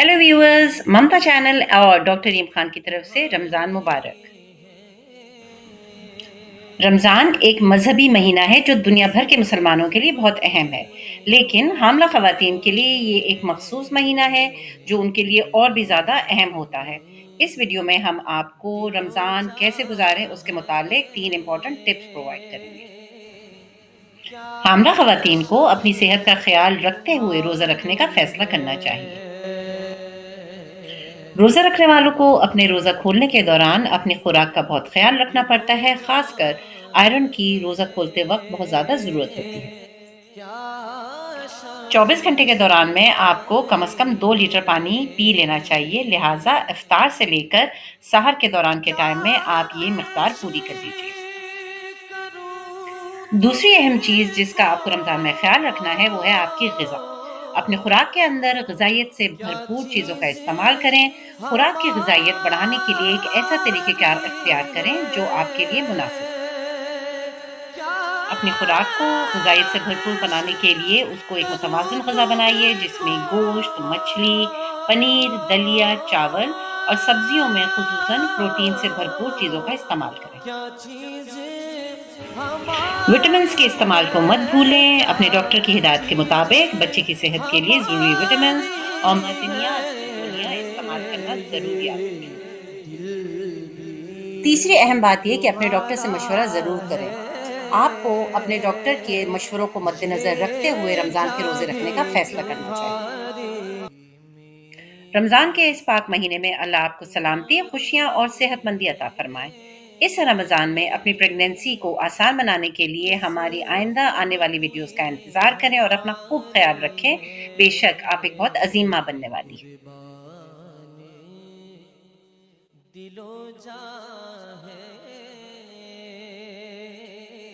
Hello viewers, ममता channel और doctor रीम Khan की तरफ से रमज़ान मुबारक। रमज़ान एक मजहबी महीना है जो दुनिया भर के मुसलमानों के लिए बहुत अहम है, लेकिन हामला ख़वातीन के लिए ये एक मखसूस महीना है जो उनके लिए और भी ज़्यादा अहम होता है। इस वीडियो में हम आपको रमज़ान कैसे गुजारें उसके मुतालिक 3 इम्पोर्टेंट टिप्स प्रोवाइड करेंगे। हामला ख़वातीन को अपनी सेहत का ख्याल रखते हुए रोज़ा रखने का फ़ैसला करना चाहिए। रोज़ा रखने वालों को अपने रोज़ा खोलने के दौरान अपनी खुराक का बहुत ख्याल रखना पड़ता है, खासकर आयरन की रोज़ा खोलते वक्त बहुत ज़्यादा ज़रूरत होती है। 24 घंटे के दौरान में आपको कम से कम 2 लीटर पानी पी लेना चाहिए, लिहाजा इफ्तार से लेकर सहर के दौरान के टाइम में आप ये मिक़दार पूरी कर लीजिए। दूसरी अहम चीज़ जिसका आपको रमज़ान में ख़्याल रखना है, वो है आपकी ग़िज़ा। अपनी खुराक के अंदर ग़िज़ाइयत से भरपूर चीज़ों का इस्तेमाल करें। खुराक की ग़िज़ाइयत बढ़ाने के लिए एक ऐसा तरीक़ेकार इख्तियार करें जो आपके लिए मुनासिब हो। अपनी खुराक को ग़िज़ाइयत से भरपूर बनाने के लिए उसको एक मुतवाज़िन ग़िज़ा बनाइए, जिसमें गोश्त, मछली, पनीर, दलिया, चावल और सब्जियों में ख़ुसूसन प्रोटीन से भरपूर चीज़ों का इस्तेमाल करें। विटामिन्स के इस्तेमाल को मत भूलें। अपने डॉक्टर की हिदायत के मुताबिक बच्चे की सेहत के लिए ज़रूरी विटामिन्स और मदनियात की गोलियाँ इस्तेमाल करना ज़रूरी याद रखें। तीसरी अहम बात ये कि अपने डॉक्टर से मशवरा ज़रूर करें। आपको अपने डॉक्टर के मशवरों को मद्देनज़र रखते हुए रमज़ान के रोज़े रखने का फ़ैसला करना चाहिए। रमज़ान के इस पाक महीने में अल्लाह आपको सलामती, खुशियाँ और सेहतमंदी अता फ़रमाए। इस रमज़ान में अपनी प्रेगनेंसी को आसान बनाने के लिए हमारी आइंदा आने वाली वीडियोज़ का इंतज़ार करें और अपना खूब ख़्याल रखें। बेशक आप एक बहुत अज़ीम माँ बनने वाली हैं। दिलो जा है